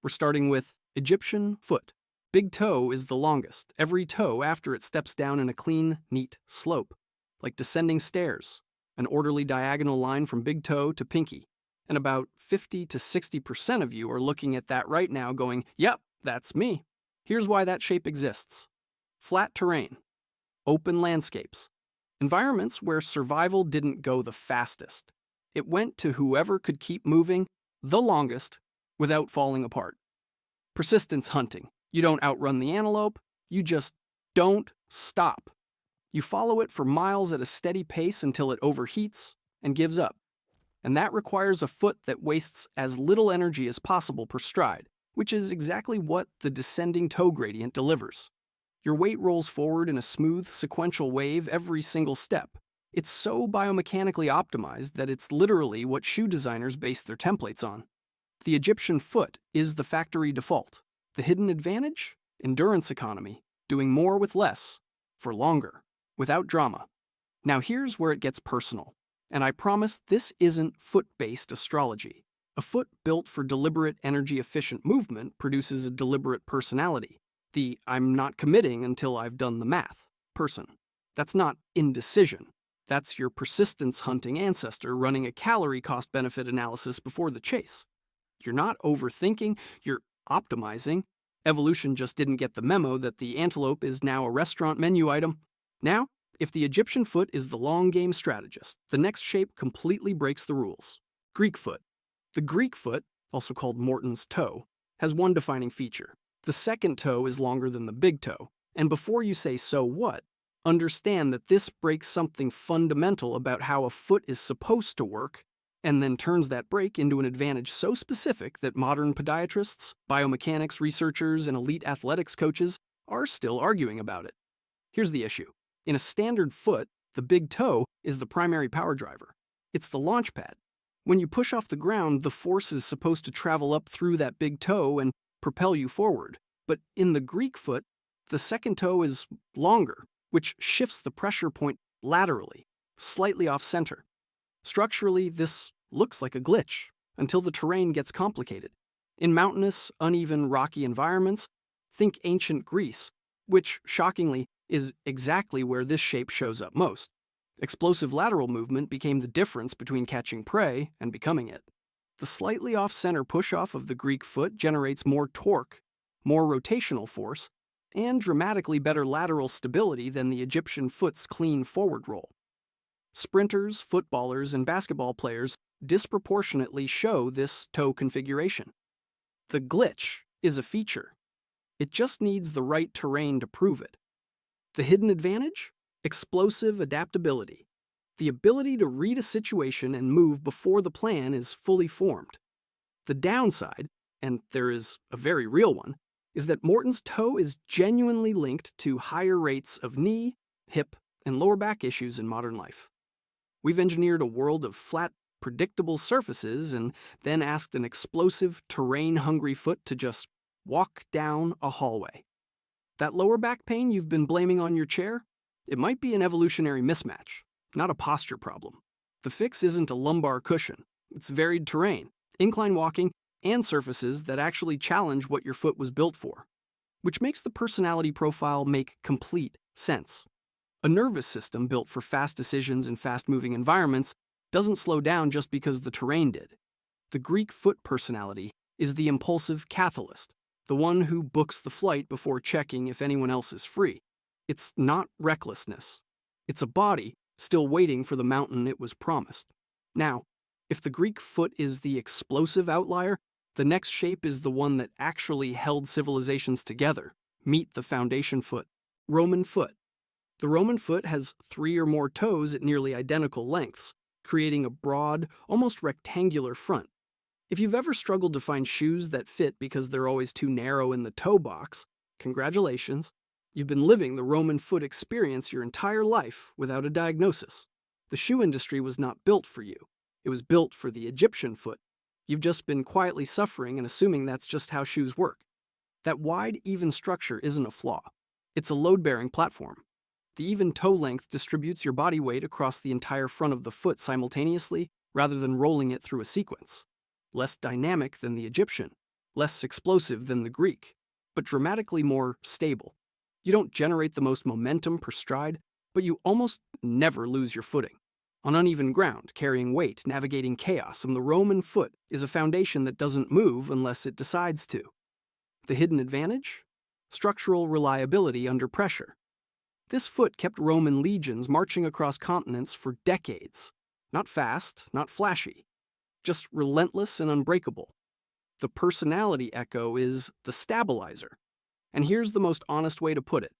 We're starting with Egyptian foot. Big toe is the longest, every toe after it steps down in a clean, neat slope, like descending stairs, an orderly diagonal line from big toe to pinky. And about 50 to 60% of you are looking at that right now going, yep, that's me. Here's why that shape exists. Flat terrain, open landscapes, environments where survival didn't go the fastest. It went to whoever could keep moving the longest without falling apart. Persistence hunting. You don't outrun the antelope, you just don't stop. You follow it for miles at a steady pace until it overheats and gives up. And that requires a foot that wastes as little energy as possible per stride, which is exactly what the descending toe gradient delivers. Your weight rolls forward in a smooth, sequential wave every single step. It's so biomechanically optimized that it's literally what shoe designers base their templates on. The Egyptian foot is the factory default. The hidden advantage? Endurance economy, doing more with less, for longer, without drama. Now here's where it gets personal. And I promise this isn't foot-based astrology. A foot built for deliberate, energy-efficient movement produces a deliberate personality. The I'm not committing until I've done the math person. That's not indecision. That's your persistence-hunting ancestor running a calorie cost-benefit analysis before the chase. You're not overthinking, you're optimizing. Evolution just didn't get the memo that the antelope is now a restaurant menu item. Now, if the Egyptian foot is the long game strategist, the next shape completely breaks the rules. Greek foot. The Greek foot, also called Morton's toe, has one defining feature. The second toe is longer than the big toe. And before you say so what, understand that this breaks something fundamental about how a foot is supposed to work, and then turns that break into an advantage so specific that modern podiatrists, biomechanics researchers, and elite athletics coaches are still arguing about it. Here's the issue. In a standard foot, the big toe is the primary power driver. It's the launch pad. When you push off the ground, the force is supposed to travel up through that big toe and propel you forward. But in the Greek foot, the second toe is longer, which shifts the pressure point laterally, slightly off-center. Structurally, this looks like a glitch until the terrain gets complicated. In mountainous, uneven, rocky environments, think ancient Greece, which, shockingly, is exactly where this shape shows up most. Explosive lateral movement became the difference between catching prey and becoming it. The slightly off-center push-off of the Greek foot generates more torque, more rotational force, and dramatically better lateral stability than the Egyptian foot's clean forward roll. Sprinters, footballers, and basketball players disproportionately show this toe configuration. The glitch is a feature. It just needs the right terrain to prove it. The hidden advantage? Explosive adaptability. The ability to read a situation and move before the plan is fully formed. The downside, and there is a very real one, is that Morton's toe is genuinely linked to higher rates of knee, hip, and lower back issues in modern life. We've engineered a world of flat, predictable surfaces and then asked an explosive, terrain-hungry foot to just walk down a hallway. That lower back pain you've been blaming on your chair? It might be an evolutionary mismatch, not a posture problem. The fix isn't a lumbar cushion. It's varied terrain, incline walking, and surfaces that actually challenge what your foot was built for, which makes the personality profile make complete sense. A nervous system built for fast decisions in fast-moving environments doesn't slow down just because the terrain did. The Greek foot personality is the impulsive catalyst, the one who books the flight before checking if anyone else is free. It's not recklessness. It's a body still waiting for the mountain it was promised. Now, if the Greek foot is the explosive outlier, the next shape is the one that actually held civilizations together. Meet the foundation foot. Roman foot. The Roman foot has 3 or more toes at nearly identical lengths, creating a broad, almost rectangular front. If you've ever struggled to find shoes that fit because they're always too narrow in the toe box, congratulations. You've been living the Roman foot experience your entire life without a diagnosis. The shoe industry was not built for you. It was built for the Egyptian foot. You've just been quietly suffering and assuming that's just how shoes work. That wide, even structure isn't a flaw. It's a load-bearing platform. The even toe length distributes your body weight across the entire front of the foot simultaneously, rather than rolling it through a sequence. Less dynamic than the Egyptian, less explosive than the Greek, but dramatically more stable. You don't generate the most momentum per stride, but you almost never lose your footing. On uneven ground, carrying weight, navigating chaos, and the Roman foot is a foundation that doesn't move unless it decides to. The hidden advantage? Structural reliability under pressure. This foot kept Roman legions marching across continents for decades. Not fast, not flashy, just relentless and unbreakable. The personality echo is the stabilizer. And here's the most honest way to put it.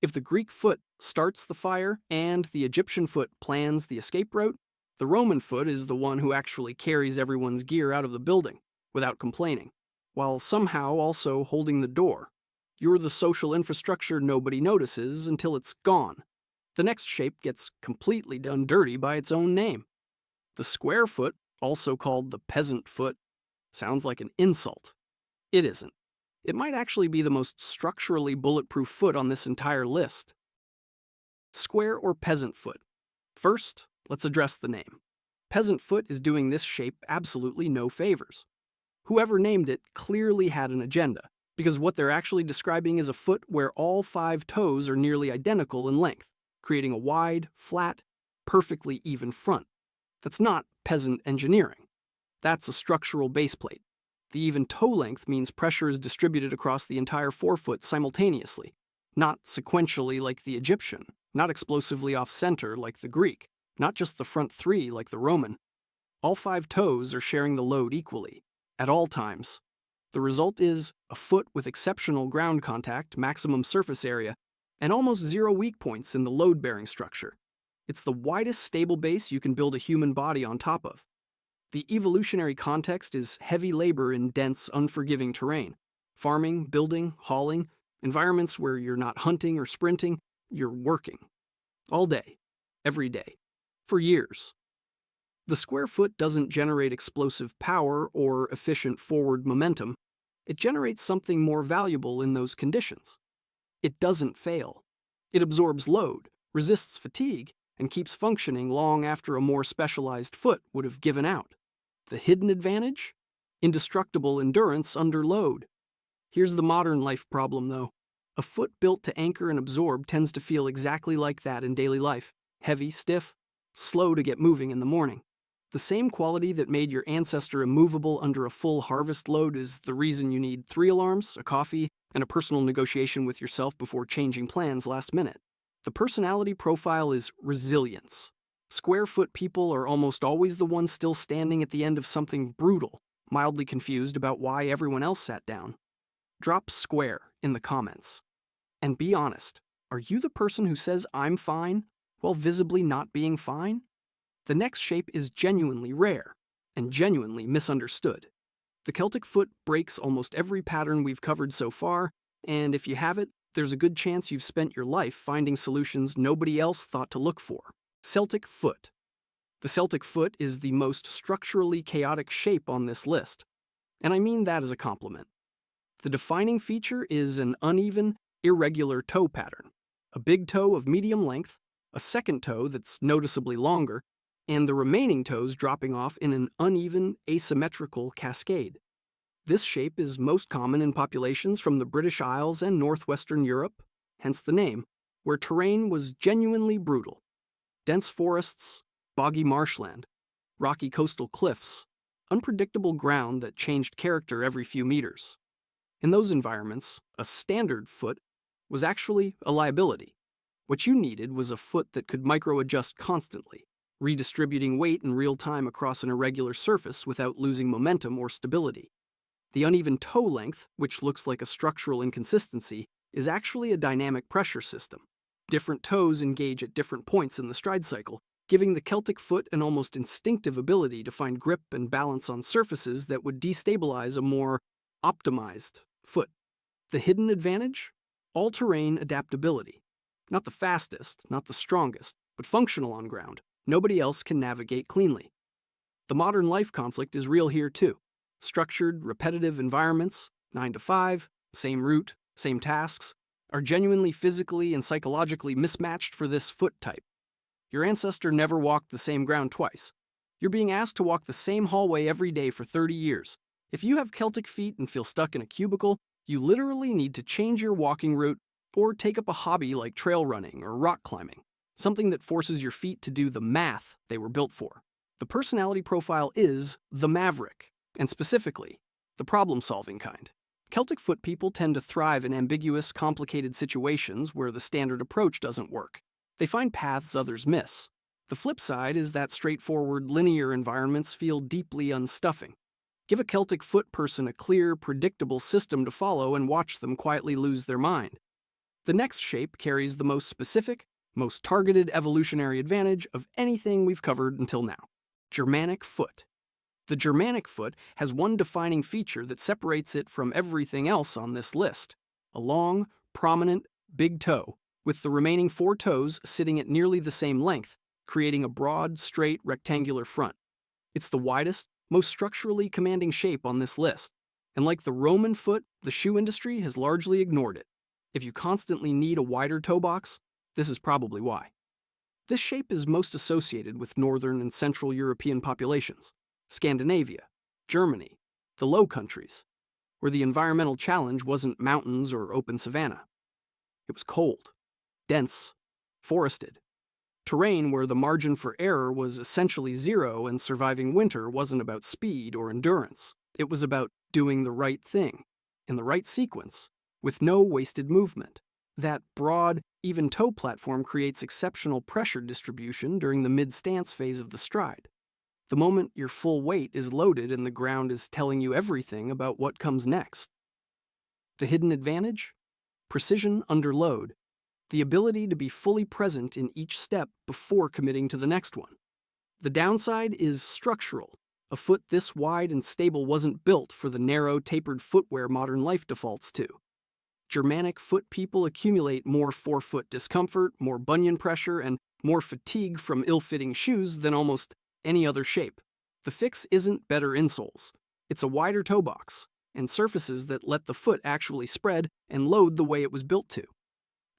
If the Greek foot starts the fire and the Egyptian foot plans the escape route, the Roman foot is the one who actually carries everyone's gear out of the building without complaining, while somehow also holding the door. You're the social infrastructure nobody notices until it's gone. The next shape gets completely done dirty by its own name. The square foot, also called the peasant foot, sounds like an insult. It isn't. It might actually be the most structurally bulletproof foot on this entire list. Square or peasant foot? First, let's address the name. Peasant foot is doing this shape absolutely no favors. Whoever named it clearly had an agenda, because what they're actually describing is a foot where all 5 toes are nearly identical in length, creating a wide, flat, perfectly even front. That's not peasant engineering. That's a structural baseplate. The even toe length means pressure is distributed across the entire forefoot simultaneously, not sequentially like the Egyptian, not explosively off-center like the Greek, not just the front 3 like the Roman. All 5 toes are sharing the load equally, at all times. The result is a foot with exceptional ground contact, maximum surface area, and almost 0 weak points in the load-bearing structure. It's the widest stable base you can build a human body on top of. The evolutionary context is heavy labor in dense, unforgiving terrain. Farming, building, hauling, environments where you're not hunting or sprinting, you're working. All day, every day, for years. The square foot doesn't generate explosive power or efficient forward momentum. It generates something more valuable in those conditions. It doesn't fail. It absorbs load, resists fatigue, and keeps functioning long after a more specialized foot would have given out. The hidden advantage? Indestructible endurance under load. Here's the modern life problem, though. A foot built to anchor and absorb tends to feel exactly like that in daily life. Heavy, stiff, slow to get moving in the morning. The same quality that made your ancestor immovable under a full harvest load is the reason you need 3 alarms, a coffee, and a personal negotiation with yourself before changing plans last minute. The personality profile is resilience. Square-foot people are almost always the ones still standing at the end of something brutal, mildly confused about why everyone else sat down. Drop square in the comments. And be honest, are you the person who says I'm fine while visibly not being fine? The next shape is genuinely rare and genuinely misunderstood. The Celtic foot breaks almost every pattern we've covered so far, and if you have it, there's a good chance you've spent your life finding solutions nobody else thought to look for. Celtic foot. The Celtic foot is the most structurally chaotic shape on this list, and I mean that as a compliment. The defining feature is an uneven, irregular toe pattern. A big toe of medium length, a second toe that's noticeably longer, and the remaining toes dropping off in an uneven, asymmetrical cascade. This shape is most common in populations from the British Isles and northwestern Europe, hence the name, where terrain was genuinely brutal. Dense forests, boggy marshland, rocky coastal cliffs, unpredictable ground that changed character every few meters. In those environments, a standard foot was actually a liability. What you needed was a foot that could micro-adjust constantly, redistributing weight in real time across an irregular surface without losing momentum or stability. The uneven toe length, which looks like a structural inconsistency, is actually a dynamic pressure system. Different toes engage at different points in the stride cycle, giving the Celtic foot an almost instinctive ability to find grip and balance on surfaces that would destabilize a more optimized foot. The hidden advantage? All-terrain adaptability. Not the fastest, not the strongest, but functional on ground. Nobody else can navigate cleanly. The modern life conflict is real here too. Structured, repetitive environments, 9 to 5, same route, same tasks, are genuinely physically and psychologically mismatched for this foot type. Your ancestor never walked the same ground twice. You're being asked to walk the same hallway every day for 30 years, If you have Celtic feet and feel stuck in a cubicle, you literally need to change your walking route or take up a hobby like trail running or rock climbing, something that forces your feet to do the math they were built for. The personality profile is the Maverick, and specifically, the problem-solving kind. Celtic foot people tend to thrive in ambiguous, complicated situations where the standard approach doesn't work. They find paths others miss. The flip side is that straightforward, linear environments feel deeply unstuffing. Give a Celtic foot person a clear, predictable system to follow and watch them quietly lose their mind. The next shape carries the most specific, most targeted evolutionary advantage of anything we've covered until now: Germanic foot. The Germanic foot has one defining feature that separates it from everything else on this list: a long, prominent, big toe, with the remaining 4 toes sitting at nearly the same length, creating a broad, straight, rectangular front. It's the widest, most structurally commanding shape on this list, and like the Roman foot, the shoe industry has largely ignored it. If you constantly need a wider toe box, this is probably why. This shape is most associated with Northern and Central European populations, Scandinavia, Germany, the Low Countries, where the environmental challenge wasn't mountains or open savanna. It was cold, dense, forested. Terrain where the margin for error was essentially zero and surviving winter wasn't about speed or endurance. It was about doing the right thing, in the right sequence, with no wasted movement. That broad, even toe platform creates exceptional pressure distribution during the mid-stance phase of the stride. The moment your full weight is loaded and the ground is telling you everything about what comes next. The hidden advantage? Precision under load. The ability to be fully present in each step before committing to the next one. The downside is structural. A foot this wide and stable wasn't built for the narrow, tapered footwear modern life defaults to. Germanic foot people accumulate more forefoot discomfort, more bunion pressure, and more fatigue from ill-fitting shoes than almost any other shape. The fix isn't better insoles. It's a wider toe box, and surfaces that let the foot actually spread and load the way it was built to.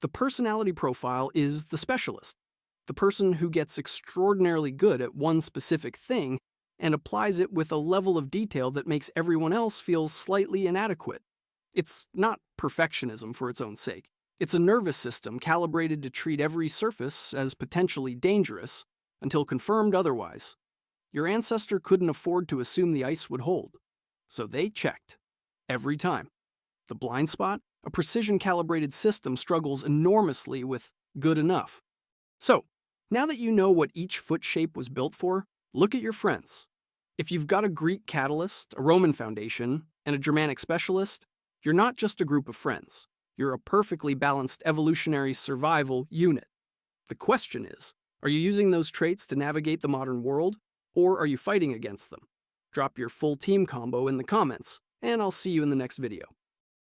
The personality profile is the specialist, the person who gets extraordinarily good at one specific thing and applies it with a level of detail that makes everyone else feel slightly inadequate. It's not perfectionism for its own sake. It's a nervous system calibrated to treat every surface as potentially dangerous until confirmed otherwise. Your ancestor couldn't afford to assume the ice would hold, so they checked. Every time. The blind spot? A precision-calibrated system struggles enormously with good enough. So, now that you know what each foot shape was built for, look at your friends. If you've got a Greek catalyst, a Roman foundation, and a Germanic specialist, you're not just a group of friends. You're a perfectly balanced evolutionary survival unit. The question is, are you using those traits to navigate the modern world, or are you fighting against them? Drop your full team combo in the comments, and I'll see you in the next video.